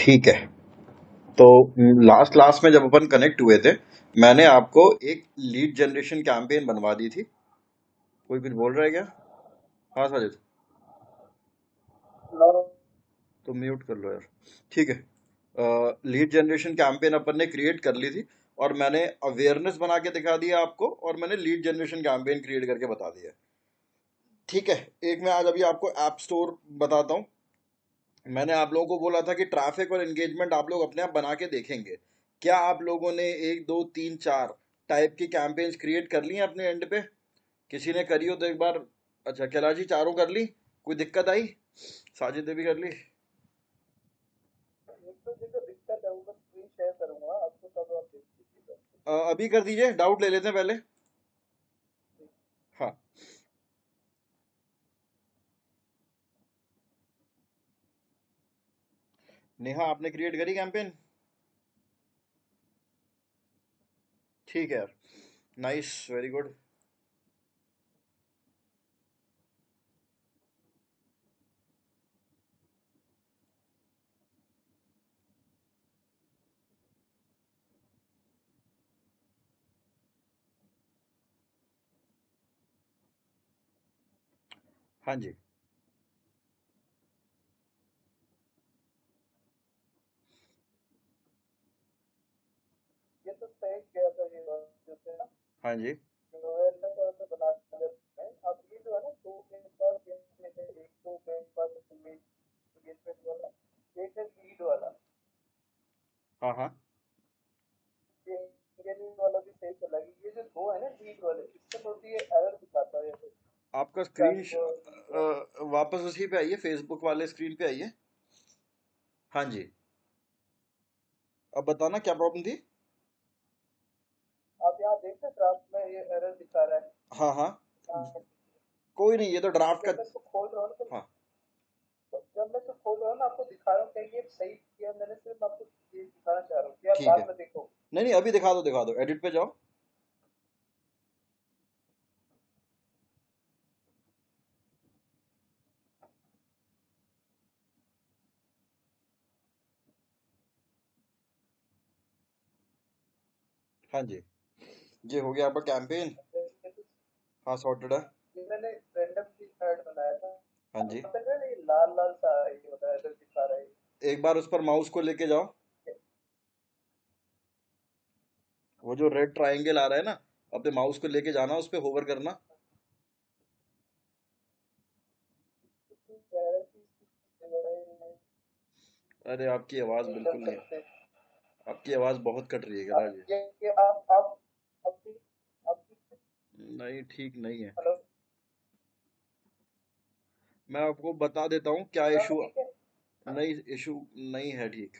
ठीक है। तो लास्ट क्लास में जब अपन कनेक्ट हुए थे, मैंने आपको एक लीड जनरेशन कैंपेन बनवा दी थी। कोई कुछ बोल रहा है क्या? हाँ साजिद, तो म्यूट कर लो यार। ठीक है। लीड जनरेशन कैंपेन अपन ने क्रिएट कर ली थी, और मैंने अवेयरनेस बना के दिखा दिया आपको, और मैंने लीड जनरेशन कैंपेन क्रिएट करके बता दिया। ठीक है। एक मैं आज अभी आपको ऐप स्टोर बताता हूँ। मैंने आप लोगों को बोला था कि ट्रैफिक और एंगेजमेंट आप लोग अपने आप बना के देखेंगे। क्या आप लोगों ने 1 2 3 4 टाइप की कैंपेन्स क्रिएट कर ली हैं अपने एंड पे? किसी ने करी हो तो एक बार। अच्छा, कैलाश जी चारों कर ली? कोई दिक्कत आई? साजिद ने भी कर ली? अभी कर दीजिए, डाउट ले लेते हैं पहले। हाँ। नेहा, आपने क्रिएट करी कैंपेन? ठीक है यार, नाइस, वेरी गुड। हाँ जी। हाँ जी। हाँ हाँ। आपका स्क्रीन वापस उसी पे आइए, फेसबुक वाले स्क्रीन पे आइए। हाँ जी। अब बताना क्या प्रॉब्लम थी। हाँ हाँ, कोई नहीं, ये तो ड्राफ्ट का। हाँ। ठीक है, नहीं नहीं, अभी दिखा दो, दिखा दो, एडिट पे जाओ। हाँ जी, ये हो गया आपका कैंपेन। हाँ, सॉर्टेड है। हाँ जी, एक बार उस पर माउस को लेके जाओ। वो जो रेड ट्रायंगल आ रहा है ना, अपने माउस को लेके जाना, उस पे होवर करना। अरे आपकी आवाज बिल्कुल नहीं, आपकी आवाज बहुत कट रही है कैलाश जी। नहीं, ठीक नहीं है। मैं आपको बता देता हूँ क्या इशू। नहीं, इशू नहीं है ठीक।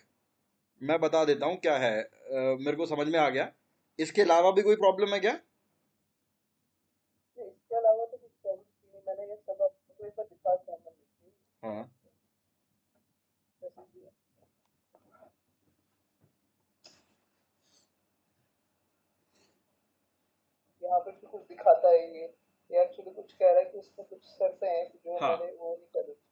मैं बता देता हूँ क्या है। मेरे को समझ में आ गया। इसके अलावा भी कोई प्रॉब्लम है क्या? हाँ। हाँ,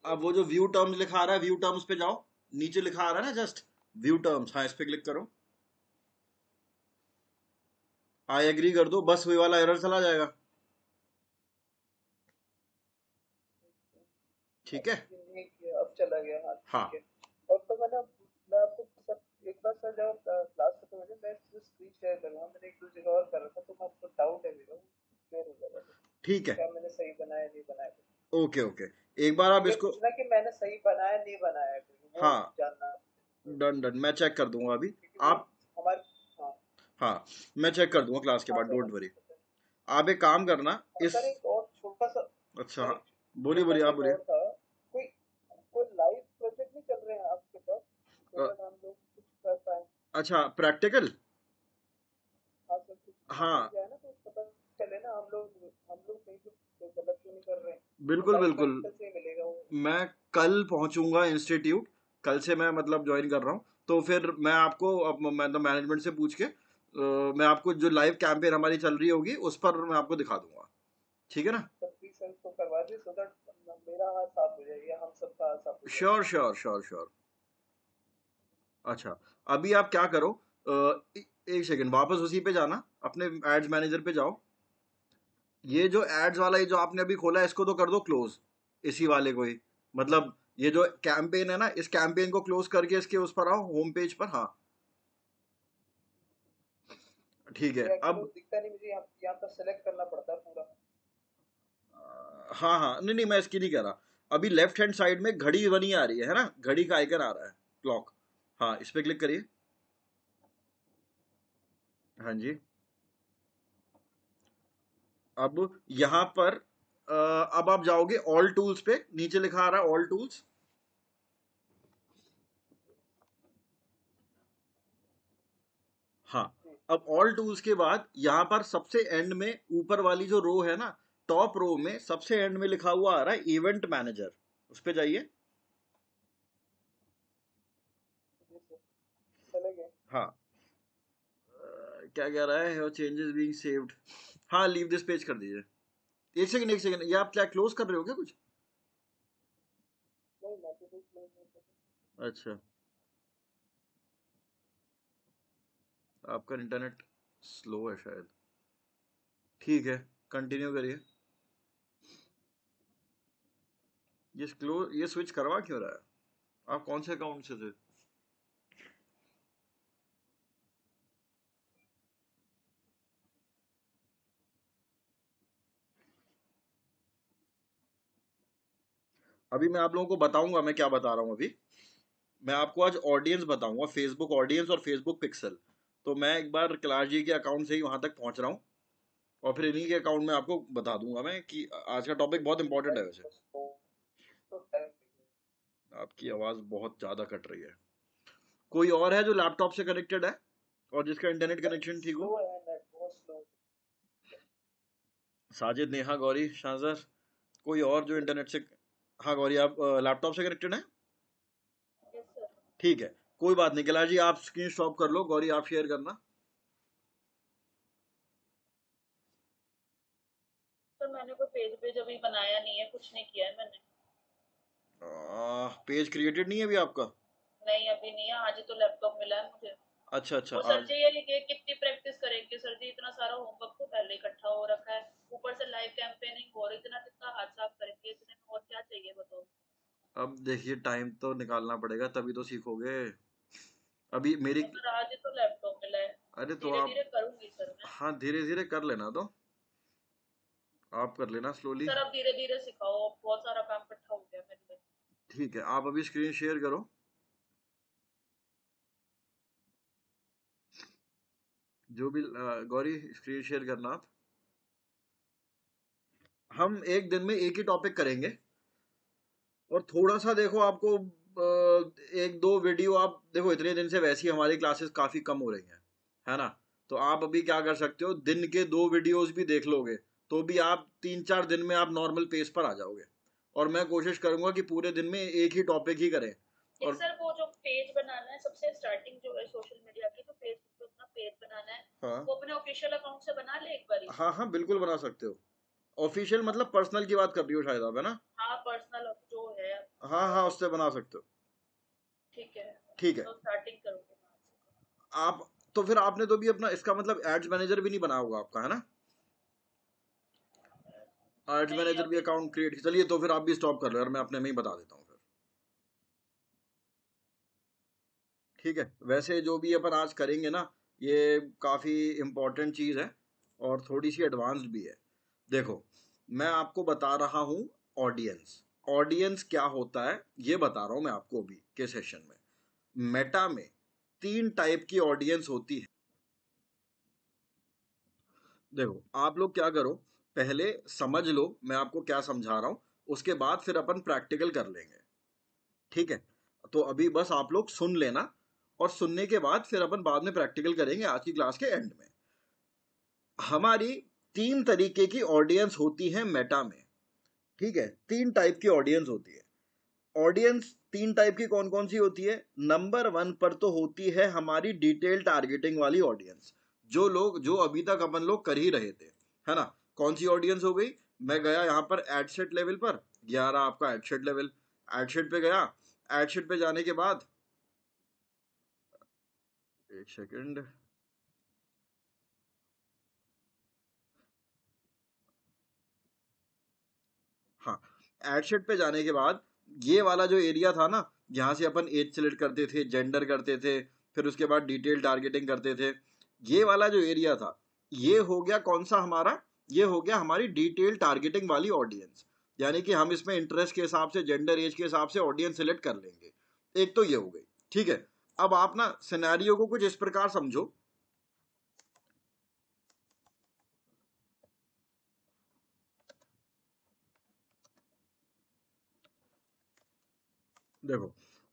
अब वो जो व्यू टर्म्स लिखा रहा है, व्यू टर्म्स पे जाओ। नीचे लिखा आ रहा है ना जस्ट, व्यू टर्म्स, हाँ, इस पे क्लिक करो। आई एग्री कर दो, बस वही वाला एरर चला जाएगा। ठीक है। हाँ। ठीक है। Okay okay. एक बार आप इसको। हाँ, डन डन, मैं चेक कर दूंगा अभी। आप। हाँ, मैं चेक कर दूंगा क्लास के बाद, डोंट वरी। आप एक काम करना इस। अच्छा, हाँ, बोलिए बोलिए, आप बोलिए। अच्छा, प्रैक्टिकल। हाँ, बिल्कुल बिल्कुल। मैं कल पहुंचूंगा इंस्टीट्यूट। कल से मैं मतलब ज्वाइन कर रहा हूँ, तो फिर मैं आपको मतलब मैनेजमेंट से पूछ के मैं आपको जो लाइव कैंपेन हमारी चल रही होगी उस पर मैं आपको दिखा दूंगा। ठीक है ना? Sure sure sure sure. अच्छा, अभी आप क्या करो, एक सेकंड वापस उसी पे जाना, अपने एड्स मैनेजर पे जाओ। ये जो एड्स वाला, ये जो आपने अभी खोला है, इसको तो कर दो क्लोज, इसी वाले को ही। मतलब ये जो कैंपेन है ना, इस कैंपेन को क्लोज करके इसके उस पर आओ, होम पेज पर। हाँ ठीक है। ये एक्चुअली अब दिखता नहीं मुझे, यहाँ पर सेलेक्ट करना पड़ता है पूरा। हाँ हाँ, नहीं नहीं, मैं इसकी नहीं कह रहा। अभी लेफ्ट हैंड साइड में घड़ी बनी आ रही है ना, घड़ी का आइकन आ रहा है, क्लॉक। हाँ, इस पे क्लिक करिए। हाँ जी। अब यहाँ पर अब आप जाओगे ऑल टूल्स पे, नीचे लिखा आ रहा है ऑल टूल्स। हाँ। जी। अब ऑल टूल्स के बाद यहाँ पर सबसे एंड में ऊपर वाली जो रो है ना, टॉप रो में सबसे एंड में लिखा हुआ आ रहा है इवेंट मैनेजर, उस पे जाइए। जी सर, चले गए। हाँ, क्या कह रहा है, चेंजेस बीइंग सेव्ड। हाँ, लीव दिस पेज कर दीजिए। एक सेकंड एक सेकंड, ये आप क्या क्लोज कर रहे हो क्या कुछ? नहीं, मैं तो कुछ नहीं कर अच्छा, आपका इंटरनेट स्लो है शायद। ठीक है, कंटिन्यू करिए। ये स्विच करवा क्यों रहा है? आप कौन से अकाउंट से थे? अभी मैं आप लोगों को बताऊंगा मैं क्या बता रहा हूँ अभी। मैं आपको आज ऑडियंस बताऊंगा, फेसबुक ऑडियंस और फेसबुक पिक्सल। तो मैं एक बार कैलाश जी के अकाउंट से ही वहां तक पहुंच रहा हूँ, और फिर इन्हीं के अकाउंट में आपको बता दूंगा मैं कि आज का टॉपिक बहुत इंपॉर्टेंट है वैसे। तो टाइम लगे। आपकी आवाज बहुत ज्यादा कट रही है। कोई और है जो लैपटॉप से कनेक्टेड है और जिसका इंटरनेट कनेक्शन ठीक हो? स्लो है नेट, बहुत स्लो। साजिद, नेहा, गौरी, शाहजर, कोई और जो इंटरनेट से। हाँ गौरी, आप लैपटॉप से कनेक्टेड हैं? Yes sir. ठीक है, कोई बात नहीं। कैलाश जी आप स्क्रीन स्टॉप कर लो, गौरी आप शेयर करना। सर मैंने कोई पेज पेज अभी बनाया नहीं है, कुछ नहीं किया है मैंने। पेज क्रिएटेड नहीं है अभी आपका? नहीं अभी नहीं है, आज ही तो लैपटॉप मिला है मुझे। अच्छा अच्छा, और सर आज। जी ये कितनी प्रैक्टिस करेंगे सर जी, इतना सारा होमवर्क तो पहले इकट्ठा हो रखा है, ऊपर से लाइव कैंपेनिंग और इतना कितना हाथ साफ करेंगे, इतने में और क्या चाहिए बताओ। अब देखिए, टाइम तो निकालना पड़ेगा तभी तो सीखोगे। अभी मेरी। तो सर आज ही तो लैपटॉप मिला है, अरे तो धीरे आप। धीरे करूंगी सर मैं। हाँ, धीरे धीरे कर लेना, तो आप कर लेना स्लोली। सर अब धीरे धीरे सिखाओ, अब बहुत सारा काम इकट्ठा हो गया मेरे लिए। ठीक है, आप अभी स्क्रीन शेयर करो। जो भी गौरी, स्क्रीन शेयर करना आप। हम एक दिन में एक ही टॉपिक करेंगे, और थोड़ा सा देखो आपको एक दो वीडियो, आप देखो इतने दिन से वैसी हमारी क्लासेस काफी कम हो रही हैं, है ना? तो आप अभी क्या कर सकते हो, दिन के दो वीडियोस भी देख लोगे तो भी आप 3-4 दिन में आप नॉर्मल पेस पर आ जाओगे। और मैं कोशिश करूंगा कि पूरे दिन में एक ही टॉपिक ही करें। एक और सर वो जो पेज बनाना है, सबसे स्टार्टिंग जो है सोशल मीडिया की, जो फेसबुक पे अपना पेज बनाना है, हाँ वो अपने ऑफिशियल अकाउंट से बना ले एक बारी। हाँ हाँ, बिल्कुल बना सकते हो। ऑफिशियल मतलब पर्सनल की बात कर रही हो शायद आप, है ना? हाँ पर्सनल जो है। हाँ हाँ, उससे बना सकते हो। ठीक है। ठीक है। तो स्टार्टिंग करूंगी वहां से। आप, तो फिर आपने तो भी अपना, इसका मतलब एड्स मैनेजर भी नहीं बना होगा आपका, है ना? एड्स नहीं मैनेजर भी अभी नहीं। अकाउंट क्रिएट, चलिए तो फिर आप भी स्टॉप कर लो यार, मैं अपने में ही बता देता हूँ फिर। ठीक है, वैसे जो भी अपन आज करेंगे ना, ये काफ़ी इम्पोर्टेंट चीज़ है और थोड़ी सी एडवांस्ड भी है। देखो, मैं आपको बता रहा हूँ ऑडियंस। ऑडियंस क्या होता है ये बता रहा हूँ मैं आपको अभी के सेशन में। मेटा में 3 टाइप की ऑडियंस होती है। देखो, आप लोग क्या करो, पहले समझ लो मैं आपको क्या समझा रहा हूँ, उसके बाद फिर अपन प्रैक्टिकल कर लेंगे। ठीक है? तो अभी बस आप लोग सुन लेना, और सुनने के बाद फिर अपन बाद में प्रैक्टिकल करेंगे आज की क्लास के एंड में। हमारी 3 तरीके की ऑडियंस होती है मेटा में। ठीक है, 3 टाइप की ऑडियंस होती है। ऑडियंस 3 टाइप की कौन कौन सी होती है? नंबर 1 पर तो होती है हमारी डिटेल टारगेटिंग वाली ऑडियंस, जो लोग जो अभी तक अपन लोग कर ही रहे थे, है ना? कौन सी ऑडियंस हो गई? मैं गया यहाँ पर एडसेट लेवल पर, 11 आपका एडसेट लेवल, एडसेट पे गया। एडसेट पे जाने के बाद एक सेकंड। हाँ, एड शीट पे जाने के बाद ये वाला जो एरिया था ना, जहां से अपन एज सिलेक्ट करते थे, जेंडर करते थे, फिर उसके बाद डिटेल टारगेटिंग करते थे, ये वाला जो एरिया था, ये हो गया कौन सा हमारा, ये हो गया हमारी डिटेल टारगेटिंग वाली ऑडियंस। यानी कि हम इसमें इंटरेस्ट के हिसाब से, जेंडर, एज के हिसाब से ऑडियंस सिलेक्ट कर लेंगे। एक तो ये हो गई, ठीक है। अब आप ना सिनेरियो को कुछ इस प्रकार समझो, देखो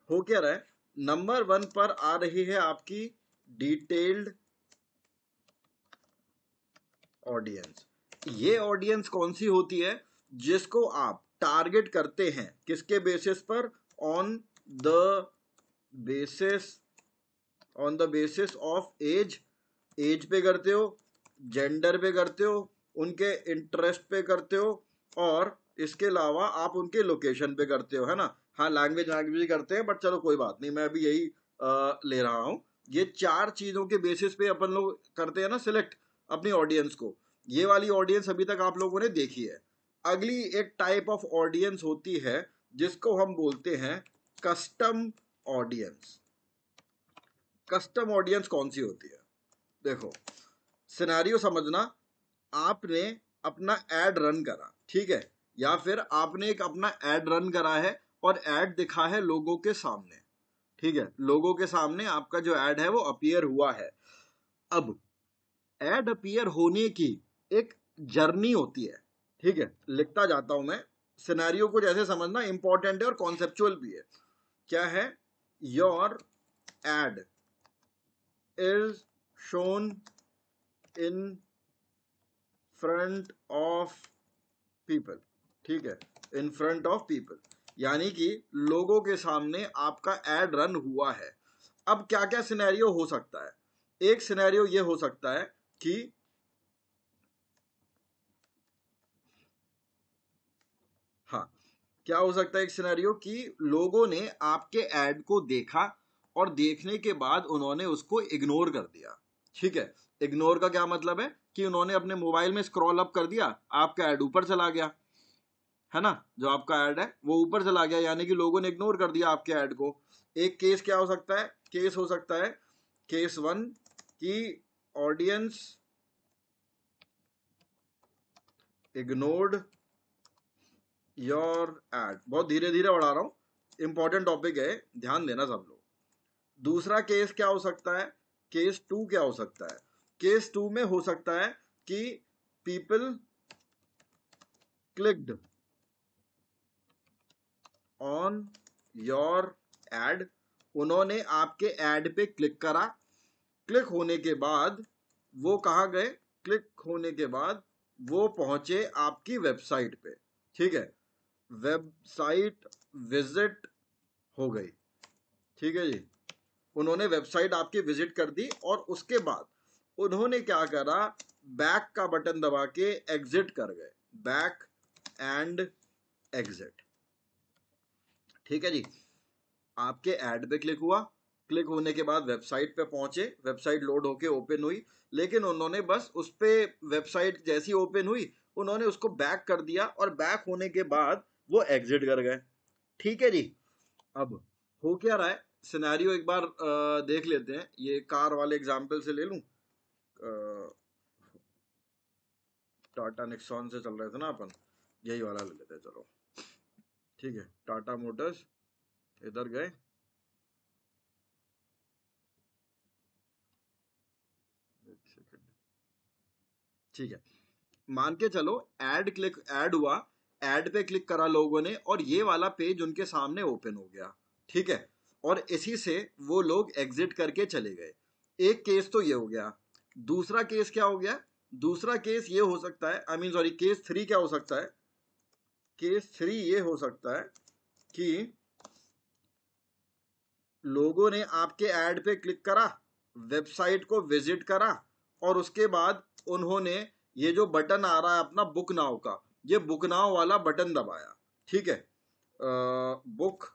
हो क्या रहा है। नंबर 1 पर आ रही है आपकी डिटेल्ड ऑडियंस। ये ऑडियंस कौन सी होती है, जिसको आप टारगेट करते हैं किसके बेसिस पर, on the basis, on the basis of age, age पे करते हो, जेंडर पे करते हो, उनके इंटरेस्ट पे करते हो, और इसके अलावा आप उनके लोकेशन पे करते हो, है ना। हाँ, लैंग्वेज भी करते हैं, बट चलो कोई बात नहीं, मैं अभी यही ले रहा हूं। ये 4 चीजों के बेसिस पे अपन लोग करते हैं ना सिलेक्ट अपनी ऑडियंस को। ये वाली ऑडियंस अभी तक आप लोगों ने देखी है। अगली एक टाइप ऑफ ऑडियंस होती है जिसको हम बोलते हैं कस्टम ऑडियंस। कस्टम ऑडियंस कौन सी होती है, देखो सिनेरियो समझना। आपने अपना एड रन करा, ठीक है, या फिर आपने एक अपना एड रन करा है और एड दिखा है लोगों के सामने, ठीक है, लोगों के सामने आपका जो एड है वो अपीयर हुआ है। अब एड अपीयर होने की एक जर्नी होती है, ठीक है, लिखता जाता हूं मैं। सिनेरियो को जैसे समझना, इंपॉर्टेंट है और कॉन्सेप्चुअल भी है। क्या है, your add is shown in front of people, ठीक है, इन फ्रंट ऑफ पीपल, यानी कि लोगों के सामने आपका एड रन हुआ है। अब क्या क्या सिनेरियो हो सकता है, एक सिनेरियो ये हो सकता है कि हाँ, क्या हो सकता है एक सिनेरियो कि लोगों ने आपके एड को देखा और देखने के बाद उन्होंने उसको इग्नोर कर दिया, ठीक है। इग्नोर का क्या मतलब है कि उन्होंने अपने मोबाइल में स्क्रॉल अप कर दिया, आपका एड ऊपर चला गया, है ना, जो आपका ऐड है वो ऊपर चला गया, यानी कि लोगों ने इग्नोर कर दिया आपके ऐड को। एक केस क्या हो सकता है, केस हो सकता है केस 1 की ऑडियंस इग्नोर्ड योर ऐड। बहुत धीरे धीरे बढ़ा रहा हूं, इंपॉर्टेंट टॉपिक है, ध्यान देना सब लोग। दूसरा केस क्या हो सकता है, केस 2 क्या हो सकता है, केस 2 में हो सकता है कि people clicked on your add, उन्होंने आपके एड पे क्लिक करा, क्लिक होने के बाद वो कहाँ गए, क्लिक होने के बाद वो पहुंचे आपकी वेबसाइट पे, ठीक है, वेबसाइट विजिट हो गई, ठीक है जी, उन्होंने वेबसाइट आपकी विजिट कर दी और उसके बाद उन्होंने क्या करा, बैक का बटन दबा के एग्जिट कर गए, बैक एंड एग्जिट, ठीक है जी। आपके ऐड पे क्लिक हुआ, क्लिक होने के बाद वेबसाइट पे पहुंचे, वेबसाइट लोड होके ओपन हुई, लेकिन उन्होंने बस उस पे वेबसाइट जैसी ओपन हुई उन्होंने उसको बैक कर दिया और बैक होने के बाद वो एग्जिट कर गए, ठीक है जी। अब हो क्या रहा है, सिनेरियो एक बार देख लेते हैं। ये कार वाले एग्जाम्पल से ले लूं, टाटा निक्सॉन से चल रहे थे ना अपन, यही वाला ले लेते हैं, चलो ठीक है। टाटा मोटर्स, इधर गए, ठीक है, मान के चलो ऐड हुआ, ऐड पे क्लिक करा लोगों ने और ये वाला पेज उनके सामने ओपन हो गया, ठीक है, और इसी से वो लोग एग्जिट करके चले गए। एक केस तो ये हो गया। दूसरा केस क्या हो गया, दूसरा केस ये हो सकता है, आई मीन सॉरी, केस 3 क्या हो सकता है, केस 3 ये हो सकता है कि लोगों ने आपके ऐड पे क्लिक करा, वेबसाइट को विजिट करा और उसके बाद उन्होंने ये जो बटन आ रहा है अपना बुक नाउ का, ये बुक नाउ वाला बटन दबाया, ठीक है, बुक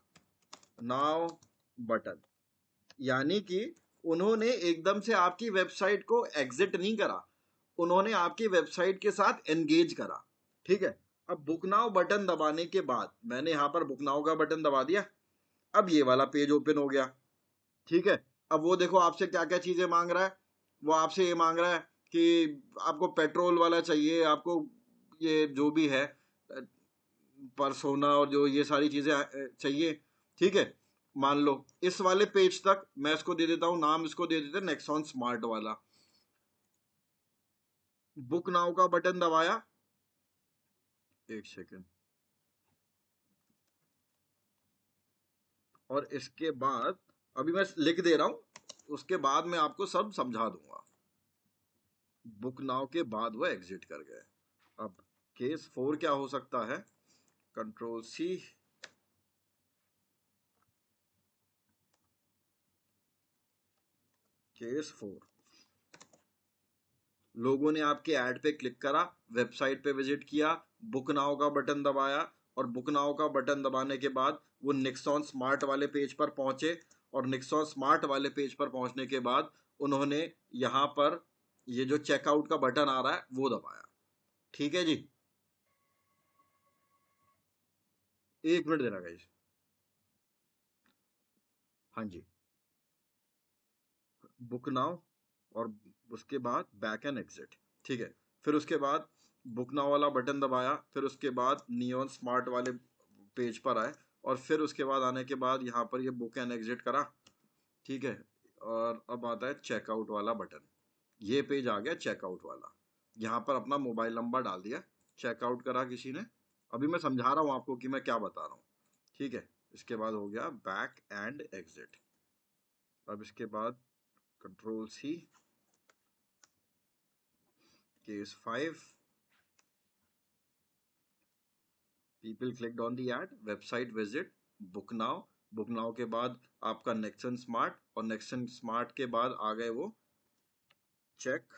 नाउ बटन, यानी कि उन्होंने एकदम से आपकी वेबसाइट को एग्जिट नहीं करा, उन्होंने आपकी वेबसाइट के साथ एंगेज करा। ठीक है, अब बुक नाउ बटन दबाने के बाद मैंने यहां पर बुक नाउ का बटन दबा दिया, अब ये वाला पेज ओपन हो गया। ठीक है, अब वो देखो आपसे क्या क्या चीजें मांग रहा है। वो आपसे ये मांग रहा है कि आपको पेट्रोल वाला चाहिए, आपको ये जो भी है परसोना और जो ये सारी चीजें चाहिए। ठीक है, मान लो इस वाले पेज तक मैं इसको दे देता हूं नाम, इसको दे देते नेक्सॉन स्मार्ट वाला। बुक नाउ का बटन दबाया, एक सेकेंड, और इसके बाद अभी मैं लिख दे रहा हूं, उसके बाद मैं आपको सब समझा दूंगा। बुक नाउ के बाद वो एग्जिट कर गए। अब केस 4 क्या हो सकता है, कंट्रोल सी, केस 4, लोगों ने आपके ऐड पे क्लिक करा, वेबसाइट पे विजिट किया, बुक नाउ का बटन दबाया, और बुक नाउ का बटन दबाने के बाद वो निक्सॉन स्मार्ट वाले पेज पर पहुंचे, और निक्सॉन स्मार्ट वाले पेज पर पहुंचने के बाद उन्होंने यहां पर ये जो चेकआउट का बटन आ रहा है वो दबाया। ठीक है जी, एक मिनट देना गाइस। हाँ जी, बुक नाउ और उसके बाद बैक एंड एग्जिट। ठीक है, फिर उसके बाद बुक नाउ वाला बटन दबाया, फिर उसके बाद नियॉन स्मार्ट वाले पेज पर आए, और फिर उसके बाद आने के बाद यहाँ पर ये बुक एंड एग्जिट करा। ठीक है, और अब आता है चेकआउट वाला बटन, ये पेज आ गया चेकआउट वाला, यहाँ पर अपना मोबाइल नंबर डाल दिया, चेकआउट करा किसी ने। अभी मैं समझा रहा हूँ आपको कि मैं क्या बता रहा हूँ। ठीक है, इसके बाद हो गया बैक एंड एग्जिट। अब इसके बाद control C, case 5, people clicked on the ad, website visit, book now, book now के बाद आपका नेक्सन स्मार्ट, और नेक्सन स्मार्ट के बाद आ गए वो चेक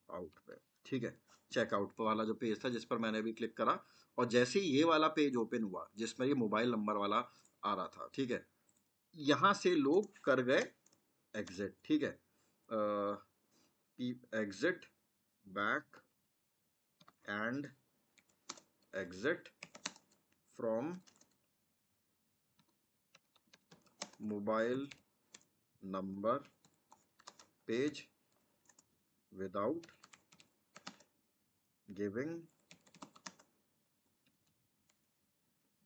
आउट पे। ठीक है, चेकआउट वाला जो पेज था जिस पर मैंने अभी क्लिक करा, और जैसे ही ये वाला पेज ओपन हुआ जिसमें ये मोबाइल नंबर वाला आ रहा था, ठीक है, यहां से लोग कर गए एग्जिट। ठीक है, exit, back and exit from mobile number page without giving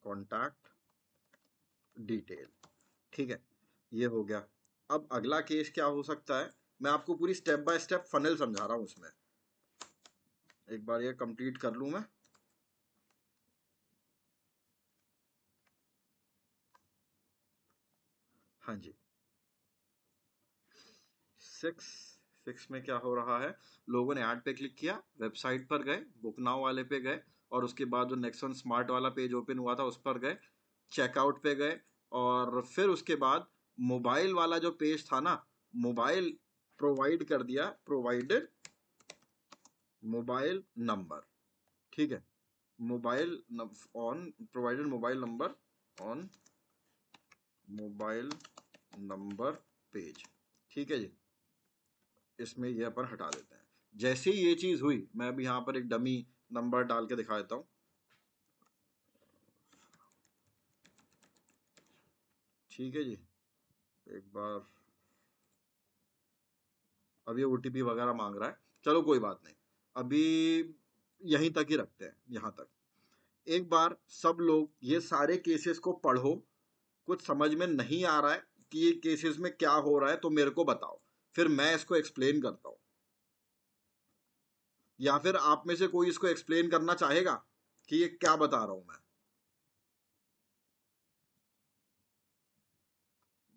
contact detail. ठीक है, ये हो गया। अब अगला केस क्या हो सकता है, मैं आपको पूरी स्टेप बाय स्टेप फनल समझा रहा हूं उसमें, एक बार ये कंप्लीट कर लूं मैं। हाँ जी, 6 में क्या हो रहा है, लोगों ने ऐड पे क्लिक किया, वेबसाइट पर गए, बुक नाउ वाले पे गए, और उसके बाद जो नेक्सन स्मार्ट वाला पेज ओपन हुआ था उस पर गए, चेकआउट पे गए, और फिर उसके बाद मोबाइल वाला जो पेज था ना, मोबाइल प्रोवाइड कर दिया, प्रोवाइडेड मोबाइल नंबर। ठीक है, mobile on provided mobile number on mobile number page. ठीक है जी, इसमें ये अपन हटा देते हैं। जैसे ही ये चीज हुई, मैं अभी यहाँ पर एक डमी नंबर डाल के दिखा देता हूँ। ठीक है जी, एक बार, अब ये ओटीपी वगैरह मांग रहा है, चलो कोई बात नहीं, अभी यहीं तक ही रखते हैं, यहाँ तक। एक बार सब लोग ये सारे केसेस को पढ़ो, कुछ समझ में नहीं आ रहा है कि ये केसेस में क्या हो रहा है तो मेरे को बताओ, फिर मैं इसको एक्सप्लेन करता हूँ, या फिर आप में से कोई इसको एक्सप्लेन करना चाहेगा कि ये क्या बता रहा हूं मैं।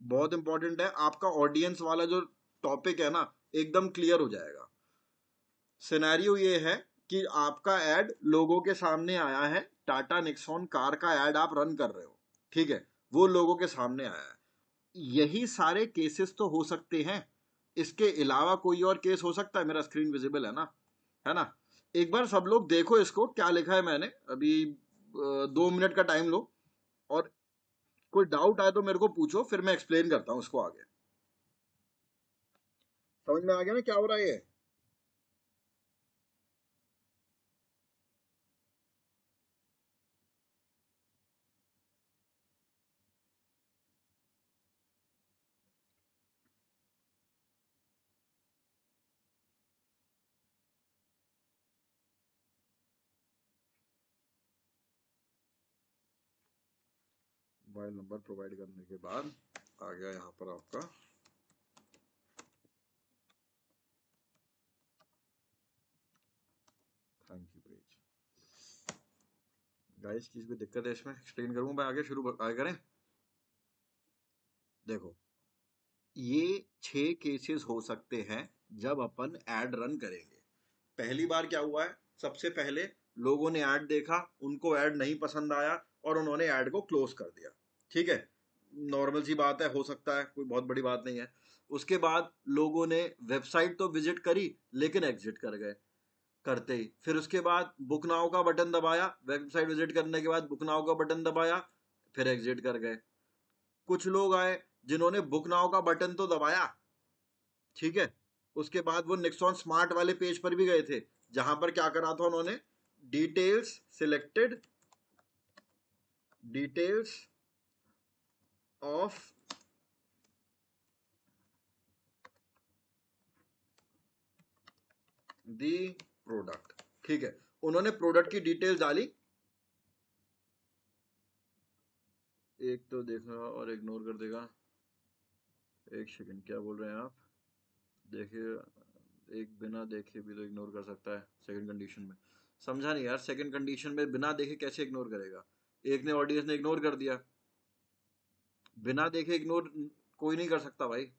बहुत इंपॉर्टेंट है, आपका ऑडियंस वाला जो टॉपिक है ना एकदम क्लियर हो जाएगा। सिनेरियो ये है कि आपका एड लोगों के सामने आया है, टाटा निक्सॉन कार का एड आप रन कर रहे हो। ठीक है, वो लोगों के सामने आया है। यही सारे केसेस तो हो सकते हैं, इसके अलावा कोई और केस हो सकता है। मेरा स्क्रीन विजिबल है ना, है ना? एक बार सब लोग देखो इसको, क्या लिखा है मैंने, अभी 2 मिनट का टाइम लो, और कोई डाउट आए तो मेरे को पूछो, फिर मैं एक्सप्लेन करता हूं इसको आगे। समझ में आ गया ना क्या हो रहा है ये? मोबाइल नंबर प्रोवाइड करने के बाद आ गया यहाँ पर आपका थैंक यू पेज। गाइस किसी को दिक्कत है इसमें? एक्सप्लेन करूँ मैं आगे? आगे करें। देखो, ये 6 केसेस हो सकते हैं जब अपन ऐड रन करेंगे। पहली बार क्या हुआ है, सबसे पहले लोगों ने ऐड देखा, उनको ऐड नहीं पसंद आया और उन्होंने ऐड को क्लोज कर दिया। ठीक है, नॉर्मल सी बात है, हो सकता है, कोई बहुत बड़ी बात नहीं है। उसके बाद लोगों ने वेबसाइट तो विजिट करी लेकिन एग्जिट कर गए करते ही। फिर उसके बाद बुक नाउ का बटन दबाया, वेबसाइट विजिट करने के बाद बुक नाउ का बटन दबाया, फिर एग्जिट कर गए। कुछ लोग आए जिन्होंने बुक नाउ का बटन तो दबाया, ठीक है, उसके बाद वो नेक्सॉन स्मार्ट वाले पेज पर भी गए थे, जहां पर क्या करा था उन्होंने, details selected, details of the product. ठीक है, उन्होंने प्रोडक्ट की डिटेल्स डाली। एक तो देखा और इग्नोर कर देगा। एक सेकंड, क्या बोल रहे हैं आप? देखिए, एक बिना देखे भी तो इग्नोर कर सकता है सेकंड कंडीशन में। समझा नहीं यार, सेकंड कंडीशन में बिना देखे कैसे इग्नोर करेगा? एक ने, ऑडियंस ने इग्नोर कर दिया, बिना देखे इग्नोर कोई नहीं कर सकता भाई।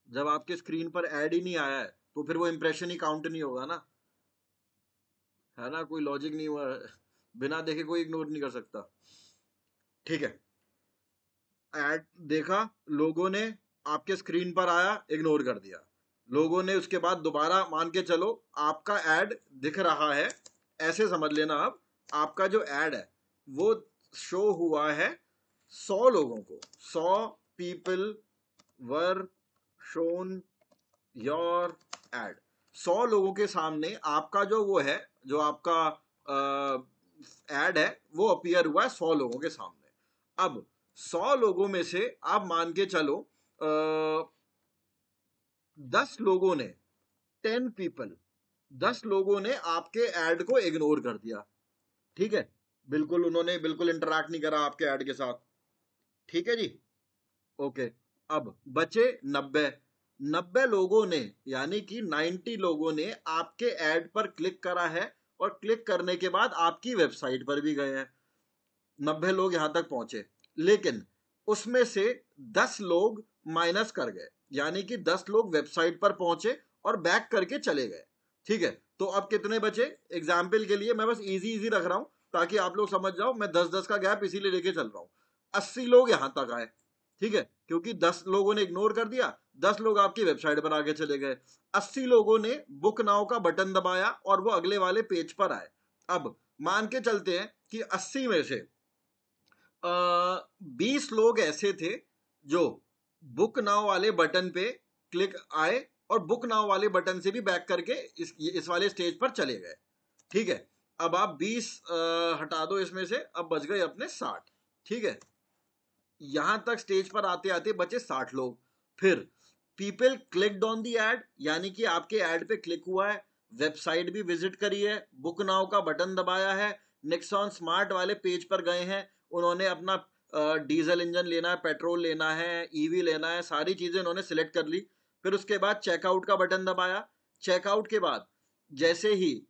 जब आपके स्क्रीन पर ऐड ही नहीं आया है तो फिर वो इंप्रेशन ही काउंट नहीं होगा ना, है ना? कोई लॉजिक नहीं हुआ। बिना देखे कोई इग्नोर नहीं कर सकता। ठीक है, ऐड देखा लोगों ने, आपके स्क्रीन पर आया, इग्नोर कर दिया। लोगों ने उसके बाद दोबारा, मान के चलो आपका ऐड दिख रहा है, ऐसे समझ लेना अब, आपका जो ऐड है वो शो हुआ है 100 लोगों को। 100 people were shown your add. 100 लोगों के सामने आपका जो वो है, जो आपका एड है, वो अपीयर हुआ है 100 लोगों के सामने। अब 100 लोगों में से आप मान के चलो 10 लोगों ने, 10 पीपल, 10 लोगों ने आपके एड को इग्नोर कर दिया। ठीक है, बिल्कुल उन्होंने बिल्कुल इंटरैक्ट नहीं करा आपके एड के साथ। ठीक है जी, ओके। अब बचे 90। 90 लोगों ने, यानी कि 90 लोगों ने आपके ऐड पर क्लिक करा है और क्लिक करने के बाद आपकी वेबसाइट पर भी गए हैं। 90 लोग यहां तक पहुंचे, लेकिन उसमें से 10 लोग माइनस कर गए, यानी कि 10 लोग वेबसाइट पर पहुंचे और बैक करके चले गए। ठीक है, तो अब कितने बचे? एग्जाम्पल के लिए मैं बस इजी इजी रख रहा हूं ताकि आप लोग समझ जाओ, मैं 10-10 का गैप इसीलिए लेके चल रहा हूं। 80 लोग यहां तक आए, ठीक है, क्योंकि 10 लोगों ने इग्नोर कर दिया, 10 लोग आपकी वेबसाइट पर आगे चले गए। 80 लोगों ने बुक नाउ का बटन दबाया और वो अगले वाले पेज पर आए। अब मान के चलते हैं कि 80 में से 20 लोग ऐसे थे जो बुक नाउ वाले बटन पे क्लिक आए और बुक नाउ वाले बटन से भी बैक करके इस वाले स्टेज पर चले गए। ठीक है, अब आप 20 हटा दो इसमें से, अब बच गए अपने 60। ठीक है, यहां तक स्टेज पर आते आते बचे 60 लोग। फिर people clicked on the ad, यानी कि आपके एड पे क्लिक हुआ है, वेबसाइट भी विजिट करी है, बुक नाउ का बटन दबाया है, नेक्सॉन स्मार्ट वाले पेज पर गए हैं, उन्होंने अपना डीजल इंजन लेना है, पेट्रोल लेना है, ईवी लेना है, सारी चीजें उन्होंने सिलेक्ट कर ली। फिर उसके बाद चेकआउट का बटन दबाया। चेकआउट के बाद जैसे ही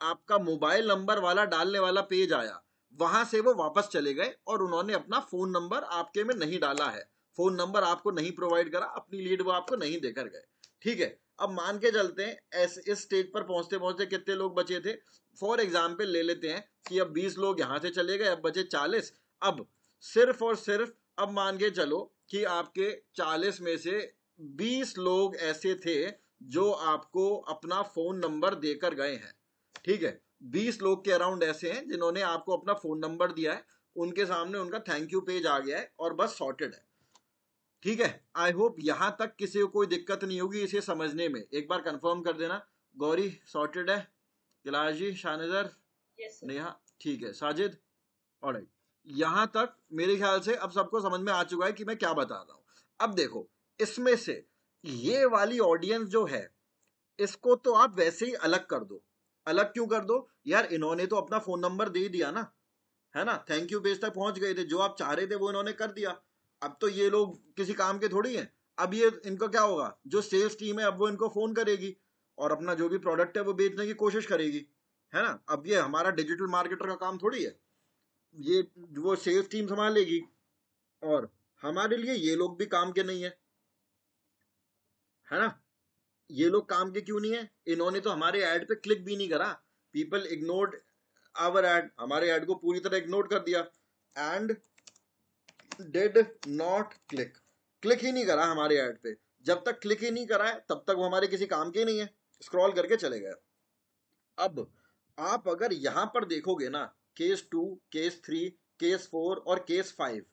आपका मोबाइल नंबर वाला डालने वाला पेज आया, वहां से वो वापस चले गए और उन्होंने अपना फोन नंबर आपके में नहीं डाला है, फोन नंबर आपको नहीं प्रोवाइड करा, अपनी लीड वो आपको नहीं देकर गए। ठीक है, अब मान के चलते हैं इस स्टेज पर पहुंचते पहुंचते कितने लोग बचे थे। फॉर एग्जाम्पल ले लेते हैं कि अब 20 लोग यहां से चले गए, अब बचे 40। अब सिर्फ और सिर्फ, अब मान के चलो कि आपके 40 में से 20 लोग ऐसे थे जो आपको अपना फोन नंबर देकर गए हैं। ठीक है, 20 लोग के अराउंड ऐसे हैं जिन्होंने आपको अपना फोन नंबर दिया है, उनके सामने उनका थैंक यू पेज आ गया है और बस सॉर्टेड है। ठीक है, आई होप यहां तक किसी को कोई दिक्कत नहीं होगी इसे समझने में। एक बार कंफर्म कर देना। गौरी सॉर्टेड है, कैलाश जी, शाहनजर, यस सर। नेहा, ठीक है, साजिद, ऑलराइट। यहां तक मेरे ख्याल से अब सबको समझ में आ चुका है कि मैं क्या बता रहा हूं। अब देखो, इसमें से ये वाली ऑडियंस जो है, इसको तो आप वैसे ही अलग कर दो। अलग क्यों कर दो यार, इन्होंने तो अपना फोन नंबर दे दिया ना, है ना, थैंक यू पेज तक पहुंच गए थे, जो आप चाह रहे थे वो इन्होंने कर दिया। अब तो ये लोग किसी काम के थोड़ी हैं। अब ये इनको क्या होगा, जो सेल्स टीम है अब वो इनको फोन करेगी और अपना जो भी प्रोडक्ट है वो बेचने की कोशिश करेगी, है ना। अब ये हमारा डिजिटल मार्केटर का काम थोड़ी है, ये वो सेल्स टीम संभाल लेगी। और हमारे लिए ये लोग भी काम के नहीं है ना। ये लोग काम के क्यों नहीं है, इन्होंने तो हमारे ऐड पे क्लिक भी नहीं करा। पीपल इग्नोर्ड आवर ऐड, हमारे ऐड को पूरी तरह इग्नोर कर दिया। And did not click, click ही नहीं करा हमारे ऐड पे। जब तक क्लिक ही नहीं करा है तब तक वो हमारे किसी काम के नहीं है, स्क्रॉल करके चले गए। अब आप अगर यहां पर देखोगे ना, केस 2, केस 3, केस 4 और केस 5,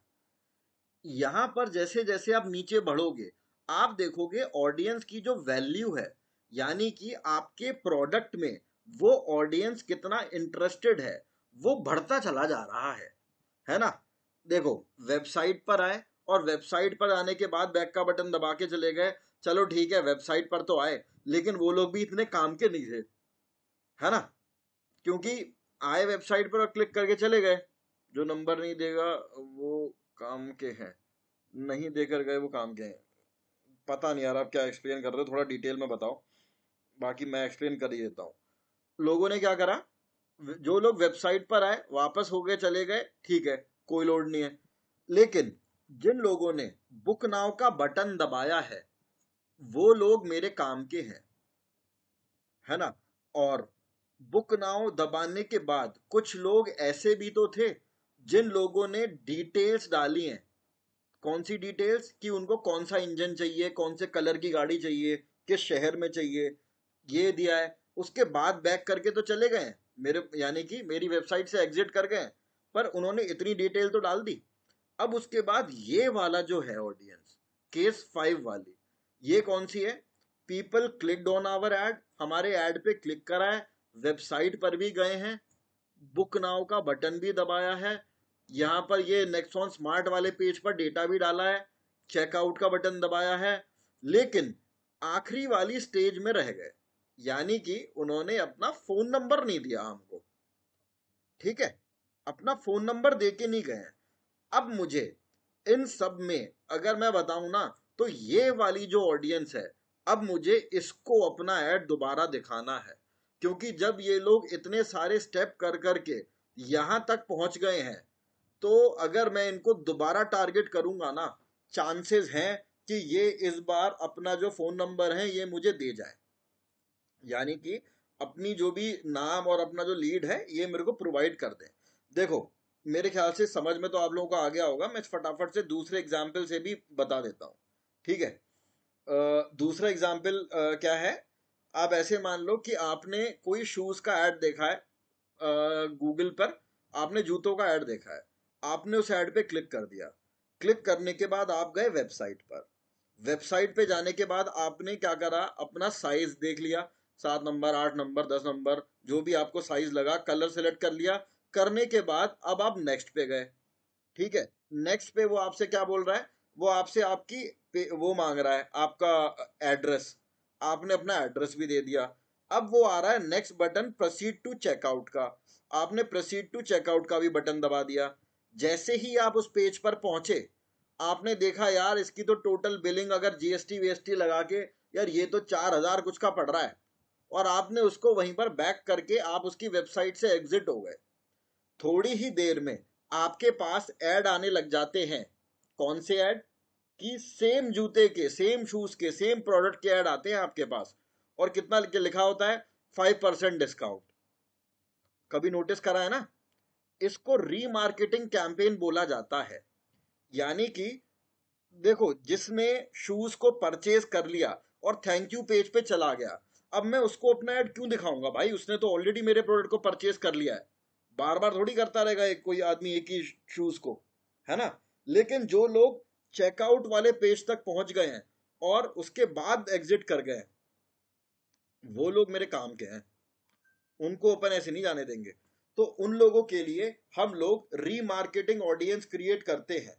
यहां पर जैसे जैसे आप नीचे बढ़ोगे आप देखोगे ऑडियंस की जो वैल्यू है, यानी कि आपके प्रोडक्ट में वो ऑडियंस कितना इंटरेस्टेड है, वो बढ़ता चला जा रहा है ना। देखो, वेबसाइट पर आए और वेबसाइट पर आने के बाद बैक का बटन दबा के चले गए, चलो ठीक है, वेबसाइट पर तो आए, लेकिन वो लोग भी इतने काम के नहीं थे, है ना। क्योंकि आए वेबसाइट पर और क्लिक करके चले गए, जो नंबर नहीं देगा वो काम के हैं, नहीं देकर गए वो काम के हैं। पता नहीं यार आप क्या एक्सप्लेन कर रहे हो, थोड़ा डिटेल में बताओ, बाकी मैं एक्सप्लेन कर ही देता हूँ। लोगों ने क्या करा, जो लोग वेबसाइट पर आए वापस हो गए चले गए, ठीक है, कोई लोड नहीं है। लेकिन जिन लोगों ने बुक नाउ का बटन दबाया है वो लोग मेरे काम के हैं, है ना। और बुक नाउ दबाने के बाद कुछ लोग ऐसे भी तो थे जिन लोगों ने डिटेल्स डाली हैं। कौन सी डिटेल्स, कि उनको कौन सा इंजन चाहिए, कौन से कलर की गाड़ी चाहिए, किस शहर में चाहिए, ये दिया है। उसके बाद बैक करके तो चले गए मेरे, यानी कि मेरी वेबसाइट से एग्जिट कर गए, पर उन्होंने इतनी डिटेल तो डाल दी। अब उसके बाद ये वाला जो है ऑडियंस, केस 5 वाली, ये कौन सी है, people clicked on our ad, हमारे एड पे क्लिक करा है, वेबसाइट पर भी गए हैं, बुक नाउ का बटन भी दबाया है, यहां पर ये नेक्सॉन स्मार्ट वाले पेज पर डेटा भी डाला है, चेकआउट का बटन दबाया है, लेकिन आखिरी वाली स्टेज में रह गए, यानी कि उन्होंने अपना फोन नंबर नहीं दिया हमको। ठीक है, अपना फोन नंबर दे के नहीं गए। अब मुझे इन सब में अगर मैं बताऊं ना, तो ये वाली जो ऑडियंस है, अब मुझे इसको अपना ऐड दोबारा दिखाना है, क्योंकि जब ये लोग इतने सारे स्टेप कर करके यहां तक पहुंच गए हैं, तो अगर मैं इनको दोबारा टारगेट करूंगा ना, चांसेस हैं कि ये इस बार अपना जो फोन नंबर है ये मुझे दे जाए, यानी कि अपनी जो भी नाम और अपना जो लीड है ये मेरे को प्रोवाइड कर दें। देखो, मेरे ख्याल से समझ में तो आप लोगों को आ गया होगा, मैं फटाफट से दूसरे एग्जाम्पल से भी बता देता हूँ। ठीक है, दूसरा एग्जाम्पल क्या है, आप ऐसे मान लो कि आपने कोई शूज का ऐड देखा है गूगल पर, आपने जूतों का ऐड देखा है, आपने उस ऐड पे क्लिक कर दिया। क्लिक करने के बाद आप गए वेबसाइट पर, वेबसाइट पे जाने के बाद आपने क्या करा, अपना साइज देख लिया, 7 नंबर, 8 नंबर, 10 नंबर, जो भी आपको साइज लगा, कलर सेलेक्ट कर लिया। करने के बाद अब आप नेक्स्ट पे गए। ठीक है, नेक्स्ट पे वो आपसे क्या बोल रहा है, वो आपसे आपकी वो मांग रहा है आपका एड्रेस, आपने अपना एड्रेस भी दे दिया। अब वो आ रहा है next button, proceed to checkout का, आपने प्रोसीड टू चेकआउट का भी बटन दबा दिया। जैसे ही आप उस पेज पर पहुंचे, आपने देखा यार इसकी तो टोटल बिलिंग अगर जीएसटी वीएसटी लगा के, यार ये तो 4,000 कुछ का पड़ रहा है, और आपने उसको वहीं पर बैक करके आप उसकी वेबसाइट से एग्जिट हो गए। थोड़ी ही देर में आपके पास ऐड आने लग जाते हैं। कौन से ऐड, कि सेम जूते के, सेम शूज के, सेम प्रोडक्ट के ऐड आते हैं आपके पास, और कितना लिखा होता है, 5% डिस्काउंट। कभी नोटिस करा है ना, इसको रीमार्केटिंग कैंपेन बोला जाता है। यानी कि देखो, जिसने शूज को परचेज कर लिया और थैंक यू पेज पे चला गया, अब मैं उसको अपना ऐड क्यों दिखाऊंगा भाई, उसने तो ऑलरेडी मेरे प्रोडक्ट को परचेज कर लिया है, बार बार थोड़ी करता रहेगा एक कोई आदमी एक ही शूज को, है ना। लेकिन जो लोग चेकआउट वाले पेज तक पहुंच गए हैं और उसके बाद एग्जिट कर गए, वो लोग मेरे काम के हैं, उनको अपन ऐसे नहीं जाने देंगे। तो उन लोगों के लिए हम लोग रीमार्केटिंग ऑडियंस क्रिएट करते हैं,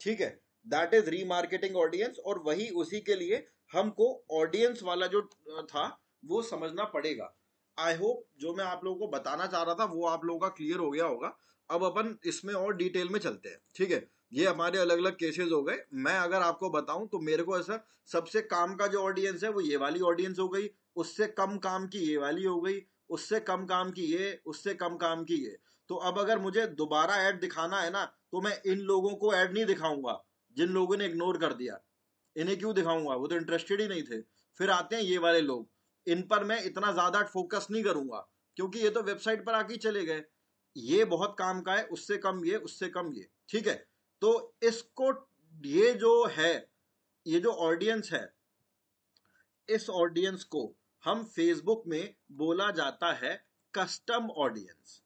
ठीक है, दैट इज रीमार्केटिंग ऑडियंस। और वही उसी के लिए हमको ऑडियंस वाला जो था वो समझना पड़ेगा। आई होप जो मैं आप लोगों को बताना चाह रहा था वो आप लोगों का क्लियर हो गया होगा। अब अपन इसमें और डिटेल में चलते हैं, ठीक है। ये हमारे अलग अलग केसेस हो गए। मैं अगर आपको बताऊं तो मेरे को ऐसा सबसे काम का जो ऑडियंस है वो ये वाली ऑडियंस हो गई, उससे कम काम की ये वाली हो गई, उससे कम काम की ये, उससे कम काम की ये। तो अब अगर मुझे दोबारा ऐड दिखाना है ना तो मैं इन लोगों को ऐड नहीं दिखाऊंगा जिन लोगों ने इग्नोर कर दिया। इन्हें क्यों दिखाऊंगा, वो तो इंटरेस्टेड ही नहीं थे। फिर आते हैं ये वाले लोग, इन पर मैं इतना ज्यादा फोकस नहीं करूंगा क्योंकि ये तो वेबसाइट पर आके चले गए, ये बहुत काम का है, उससे कम ये, उससे कम ये, ठीक है। तो इसको, ये जो है, ये जो ऑडियंस है, इस ऑडियंस को हम फेसबुक में बोला जाता है कस्टम ऑडियंस।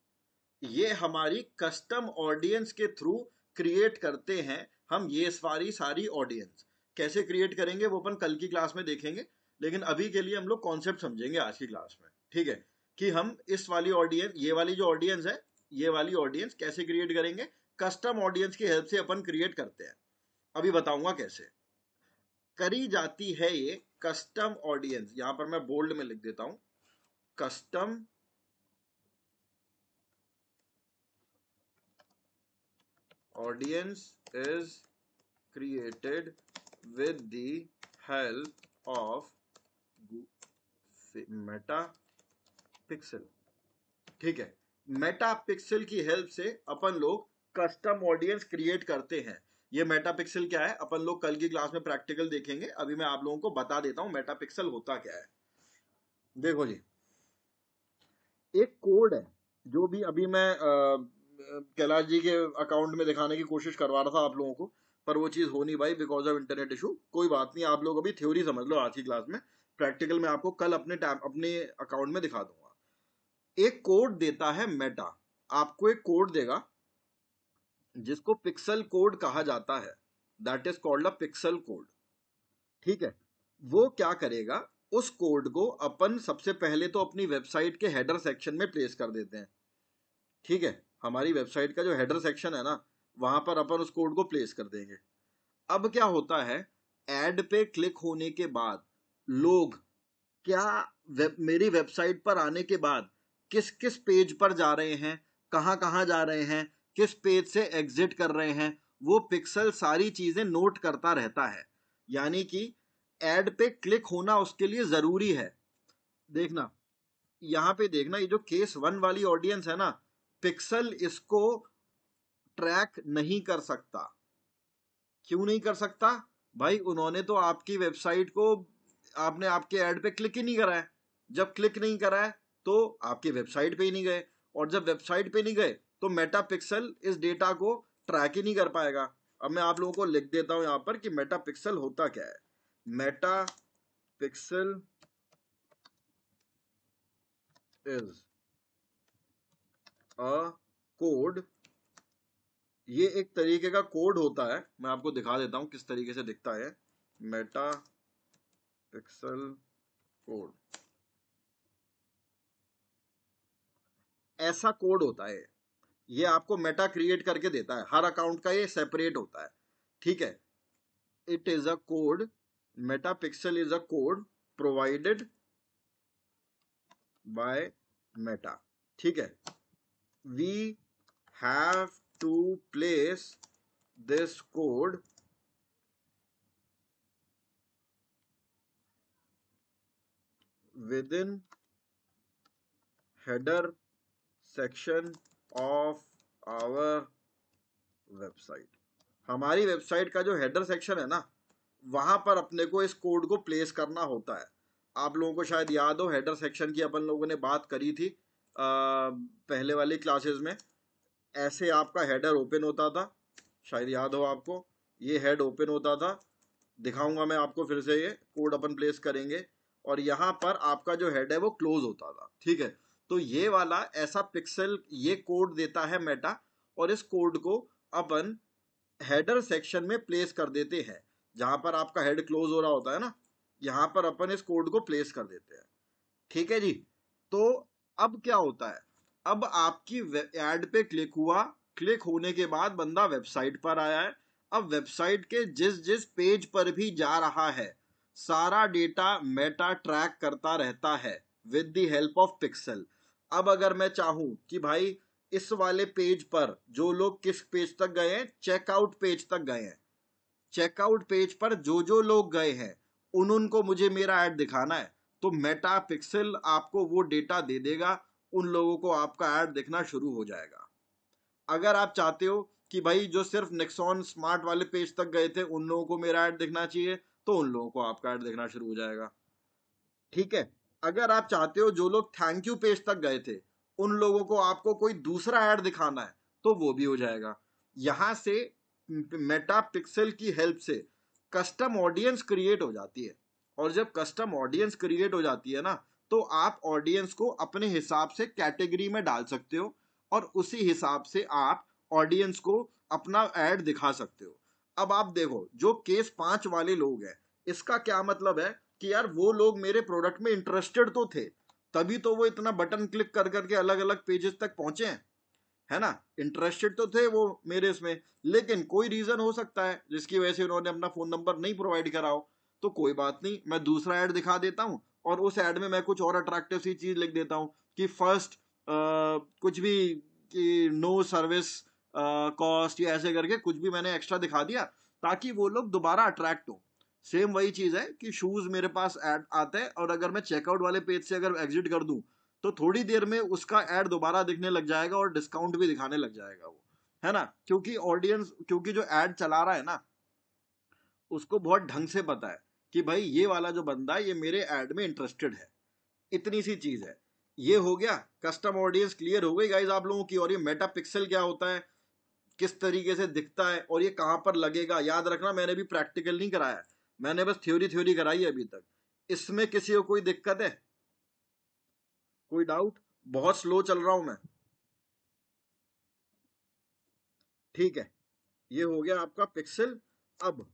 ये हमारी कस्टम ऑडियंस के थ्रू क्रिएट करते हैं हम ये सारी ऑडियंस। कैसे क्रिएट करेंगे वो अपन कल की क्लास में देखेंगे, लेकिन अभी के लिए हम लोग कॉन्सेप्ट समझेंगे आज की क्लास में, ठीक है। कि हम इस वाली ऑडियंस, ये वाली जो ऑडियंस है, ये वाली ऑडियंस कैसे क्रिएट करेंगे, कस्टम ऑडियंस की हेल्प से अपन क्रिएट करते हैं। अभी बताऊंगा कैसे करी जाती है ये कस्टम ऑडियंस। यहां पर मैं बोल्ड में लिख देता हूं, custom audience is created with the help of Meta pixel, ठीक है। मेटा पिक्सल की हेल्प से अपन लोग कस्टम ऑडियंस क्रिएट करते हैं। ये मेटा पिक्सल क्या है अपन लोग कल की क्लास में प्रैक्टिकल देखेंगे, अभी मैं आप लोगों को बता देता हूं मेटा पिक्सल होता क्या है। देखो जी, एक कोड है जो भी अभी मैं कैलाश जी के अकाउंट में दिखाने की कोशिश करवा रहा था आप लोगों को, पर वो चीज़ हो नहीं भाई बिकॉज ऑफ इंटरनेट इशू। कोई बात नहीं, आप लोग अभी थ्योरी समझ लो आज की क्लास में, प्रैक्टिकल में आपको कल अपने अकाउंट में दिखा दूंगा। एक कोड देता है मेटा, आपको एक कोड देगा जिसको पिक्सल कोड कहा जाता है, that is called a pixel code, ठीक है। वो क्या करेगा, उस कोड को अपन सबसे पहले तो अपनी वेबसाइट के हेडर सेक्शन में प्लेस कर देते हैं, ठीक है। हमारी वेबसाइट का जो हेडर सेक्शन है ना वहां पर अपन उस कोड को प्लेस कर देंगे। अब क्या होता है, एड पे क्लिक होने के बाद लोग क्या मेरी वेबसाइट पर आने के बाद किस किस पेज पर जा रहे हैं, कहां कहां जा रहे हैं, किस पेज से एग्जिट कर रहे हैं, वो पिक्सल सारी चीजें नोट करता रहता है। यानी कि एड पे क्लिक होना उसके लिए जरूरी है। देखना यहां पे, देखना ये जो केस 1 वाली ऑडियंस है ना, पिक्सल इसको ट्रैक नहीं कर सकता। क्यों नहीं कर सकता भाई, उन्होंने तो आपकी वेबसाइट को, आपने आपके ऐड पे क्लिक ही नहीं करा है। जब क्लिक नहीं करा है तो आपकी वेबसाइट पे ही नहीं गए, और जब वेबसाइट पे नहीं गए तो मेटा पिक्सल इस डेटा को ट्रैक ही नहीं कर पाएगा। अब मैं आप लोगों को लिख देता हूं यहां पर कि मेटा पिक्सल होता क्या है। Meta pixel is a code, ये एक तरीके का कोड होता है, मैं आपको दिखा देता हूं किस तरीके से दिखता है मेटा पिक्सल कोड। ऐसा कोड होता है, ये आपको मेटा क्रिएट करके देता है, हर अकाउंट का ये सेपरेट होता है, ठीक है। It is a code, Meta pixel is a code provided by Meta, ठीक है। We have to place this code within header section of our website. हमारी वेबसाइट का जो हेडर सेक्शन है ना वहां पर अपने को इस कोड को प्लेस करना होता है। आप लोगों को शायद याद हो हेडर सेक्शन की अपन लोगों ने बात करी थी पहले वाली क्लासेस में। ऐसे आपका हेडर ओपन होता था, शायद याद हो आपको, ये हेड ओपन होता था, दिखाऊंगा मैं आपको फिर से, ये कोड अपन प्लेस करेंगे और यहाँ पर आपका जो हेड है वो क्लोज होता था, ठीक है। तो ये वाला ऐसा पिक्सल ये कोड देता है मेटा, और इस कोड को अपन हेडर सेक्शन में प्लेस कर देते हैं, जहां पर आपका हेड क्लोज हो रहा होता है ना, यहां पर अपन इस कोड को प्लेस कर देते हैं। ठीक है जी। तो अब क्या होता है, अब आपकी एड पे क्लिक हुआ, क्लिक होने के बाद बंदा वेबसाइट पर आया है। अब वेबसाइट के जिस जिस पेज पर भी जा रहा है, सारा डेटा मेटा ट्रैक करता रहता है with the help of pixel. अब अगर मैं चाहूं कि भाई इस वाले पेज पर जो लोग किस पेज तक गए हैं, चेकआउट पेज तक गए हैं, चेकआउट पेज पर जो जो लोग गए हैं उन उनको मुझे मेरा ऐड दिखाना है, तो मेटा पिक्सल आपको वो डेटा दे देगा, उन लोगों को आपका ऐड दिखना शुरू हो जाएगा। अगर आप चाहते हो कि भाई जो सिर्फ नेक्सॉन स्मार्ट वाले पेज तक गए थे उन लोगों को मेरा ऐड दिखना चाहिए, तो उन लोगों को आपका ऐड दिखना शुरू हो जाएगा। ठीक है। अगर आप चाहते हो जो लोग थैंक यू पेज तक गए थे उन लोगों को आपको कोई दूसरा ऐड दिखाना है, तो वो भी हो जाएगा। यहां से मेटा पिक्सल की हेल्प से कस्टम ऑडियंस क्रिएट हो जाती है। और जब कस्टम ऑडियंस क्रिएट हो जाती है ना, तो आप ऑडियंस को अपने हिसाब से कैटेगरी में डाल सकते हो और उसी हिसाब से आप ऑडियंस को अपना ऐड दिखा सकते हो। अब आप देखो, जो केस 5 वाले लोग हैं, इसका क्या मतलब है कि यार वो लोग मेरे प्रोडक्ट में इंटरेस्टेड तो थे, तभी तो वो इतना बटन क्लिक कर करके अलग अलग पेजेस तक पहुंचे हैं, है ना। इंटरेस्टेड तो थे वो मेरे इसमें, लेकिन कोई रीजन हो सकता है जिसकी वजह से उन्होंने अपना फोन नंबर नहीं प्रोवाइड करा हो, तो कोई बात नहीं, मैं दूसरा ऐड दिखा देता हूं और उस ऐड में मैं कुछ और अट्रैक्टिव सी चीज लिख देता हूं कि फर्स्ट कुछ भी, कि नो सर्विस कॉस्ट, या ऐसे करके कुछ भी मैंने एक्स्ट्रा दिखा दिया ताकि वो लोग दोबारा अट्रैक्ट हो। सेम वही चीज है कि शूज मेरे पास ऐड आता है और अगर मैं चेकआउट वाले पेज से अगर एग्जिट कर दूं, तो थोड़ी देर में उसका ऐड दोबारा दिखने लग जाएगा और डिस्काउंट भी दिखाने लग जाएगा वो, है ना। क्योंकि ऑडियंस, क्योंकि जो ऐड चला रहा है ना, उसको बहुत ढंग से पता है कि भाई ये वाला जो बंदा है ये मेरे ऐड में इंटरेस्टेड है। इतनी सी चीज है। ये हो गया, कस्टम ऑडियंस क्लियर हो गई गाइज आप लोगों की। और ये मेटा पिक्सल क्या होता है, किस तरीके से दिखता है और ये कहां पर लगेगा, याद रखना मैंने भी प्रैक्टिकल नहीं कराया है, मैंने बस थ्योरी थ्योरी कराई है अभी तक। इसमें किसी को कोई दिक्कत है, कोई डाउट? बहुत स्लो चल रहा हूं मैं। ठीक है, ये हो गया आपका पिक्सल। अब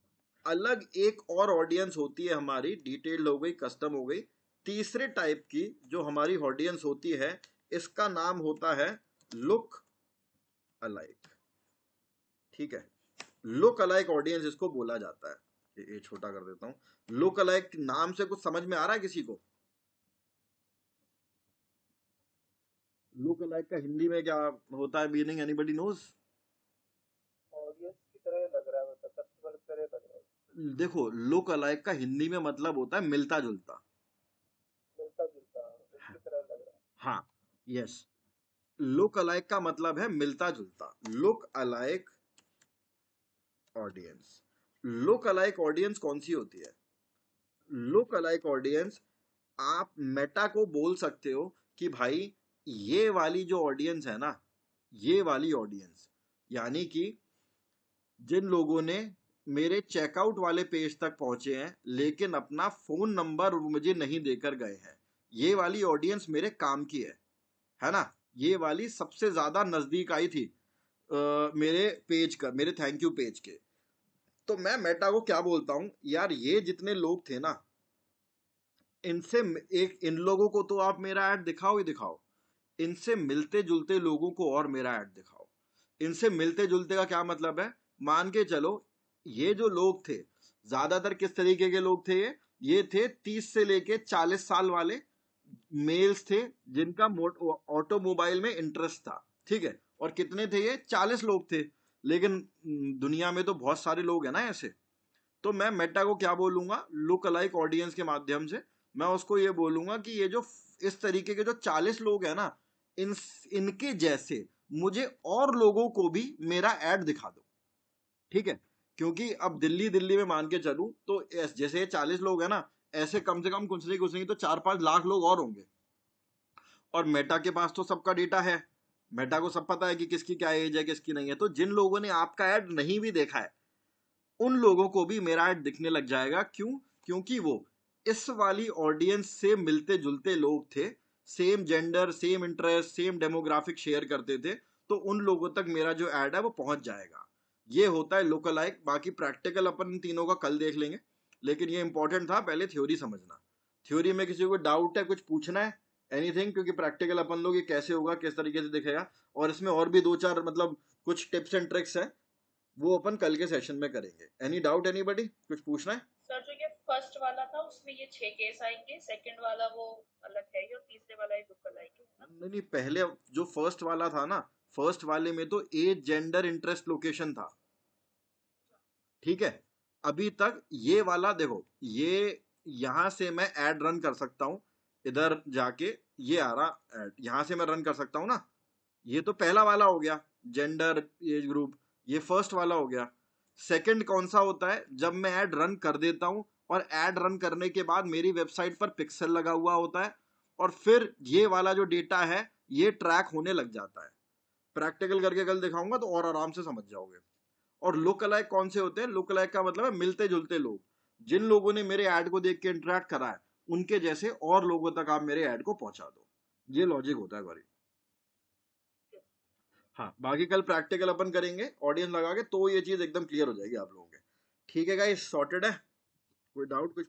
अलग एक और ऑडियंस होती है हमारी, डिटेल्ड हो गई, कस्टम हो गई। तीसरे टाइप की जो हमारी ऑडियंस होती है, इसका नाम होता है लुक अलाइक। ठीक है, लुक अलाइक ऑडियंस इसको बोला जाता है। ये छोटा कर देता हूं। लुक अलाइक नाम से कुछ समझ में आ रहा है किसी को? लुक अलाइक का हिंदी में क्या होता है मीनिंग, एनीबडी नोज? ऑडियंस की तरह लग रहा है, मतलब कस्टमर की तरह लग रहा है। देखो, लुक अलाइक का हिंदी में मतलब होता है मिलता जुलता। मिलता जुलता उसकी तरह लग रहा है। हाँ, यस। लुक अलाइक का मतलब है मिलता जुलता। Look alike audience, look alike audience कौन सी होती है? लुक अलाइक ऑडियंस, आप मेटा को बोल सकते हो कि भाई ये वाली जो ऑडियंस है ना, ये वाली ऑडियंस, यानी कि जिन लोगों ने मेरे चेकआउट वाले पेज तक पहुंचे हैं लेकिन अपना फोन नंबर मुझे नहीं देकर गए हैं, ये वाली ऑडियंस मेरे काम की है ना। ये वाली सबसे ज्यादा नजदीक आई थी मेरे पेज का, मेरे थैंक यू पेज के। तो मैं मेटा को क्या बोलता हूं, यार ये जितने लोग थे ना, इनसे एक, इन लोगों को तो आप मेरा ऐड दिखाओ ही दिखाओ, इनसे मिलते जुलते लोगों को और मेरा ऐड दिखाओ। इनसे मिलते जुलते का क्या मतलब है, मान के चलो ये जो लोग थे, ज्यादातर किस तरीके के लोग थे, ये थे 30 से लेके 40 साल वाले मेल्स थे जिनका ऑटोमोबाइल में इंटरेस्ट था। ठीक है, और कितने थे ये? 40 लोग थे। लेकिन दुनिया में तो बहुत सारे लोग हैं ना ऐसे। तो मैं मेटा को क्या बोलूंगा, लुक अलाइक ऑडियंस के माध्यम से मैं उसको ये बोलूंगा कि ये जो इस तरीके के जो 40 लोग हैं ना, इन इनके जैसे मुझे और लोगों को भी मेरा ऐड दिखा दो। ठीक है, क्योंकि अब दिल्ली दिल्ली में मान के चलूं तो जैसे ये 40 लोग हैं ना, ऐसे कम से कम कुछ नहीं तो 4-5 लाख लोग और होंगे। और मेटा के पास तो सबका डेटा है, मेटा को सब पता है कि किसकी क्या एज है किसकी नहीं है। तो जिन लोगों ने आपका ऐड नहीं भी देखा है उन लोगों को भी मेरा ऐड दिखने लग जाएगा। क्यों? क्योंकि वो इस वाली ऑडियंस से मिलते जुलते लोग थे, same gender, same interest, same demographic share करते थे, तो उन लोगों तक मेरा जो ऐड है वो पहुंच जाएगा। ये होता है लोकल लाइक। बाकी प्रैक्टिकल अपन इन तीनों का कल देख लेंगे, लेकिन ये इंपॉर्टेंट था पहले थ्योरी समझना। थ्योरी में किसी को डाउट है, कुछ पूछना है, एनीथिंग? क्योंकि प्रैक्टिकल अपन लोग ये कैसे होगा, किस तरीके से दिखेगा, और इसमें और भी दो चार मतलब कुछ टिप्स एंड ट्रिक्स हैं, वो अपन कल के सेशन में करेंगे। एनी डाउट एनीबडी, कुछ पूछना है? सर जो ये फर्स्ट वाला था उसमें ये 6 केस आएंगे, सेकंड वाला वो अलग है ही, और तीसरे वाला ये लोकल आएंगे, है ना? नहीं नहीं, पहले जो फर्स्ट वाला था ना, फर्स्ट वाले में तो एज, जेंडर, इंटरेस्ट, लोकेशन था, ठीक है? अभी तक ये वाला देखो, ये यहां से मैं ऐड रन कर सकता हूं, इधर जाके ये आ रहा ऐड, यहां से मैं रन कर सकता हूं ना। ये तो पहला वाला हो गया, जेंडर, एज ग्रुप, ये फर्स्ट वाला हो गया। सेकंड कौन सा होता है? जब मैं ऐड रन कर देता हूं और ऐड रन करने के बाद मेरी वेबसाइट पर पिक्सल लगा हुआ होता है, और फिर ये वाला जो डेटा है ये ट्रैक होने लग जाता है। प्रैक्टिकल करके कल दिखाऊंगा तो और आराम से समझ जाओगे। और लुक अलाइक कौन से होते हैं? लुक अलाइक का मतलब है मिलते जुलते लोग। जिन लोगों ने मेरे ऐड को देख के इंटरेक्ट करा है, उनके जैसे और लोगों तक आप मेरे ऐड को पहुंचा दो। ये लॉजिक होता है गौरी। हाँ, बाकी कल प्रैक्टिकल अपन करेंगे ऑडियंस लगा के, तो ये चीज एकदम क्लियर हो जाएगी आप लोगों के। ठीक है गाइस, सॉर्टेड है? कोई डाउट, कुछ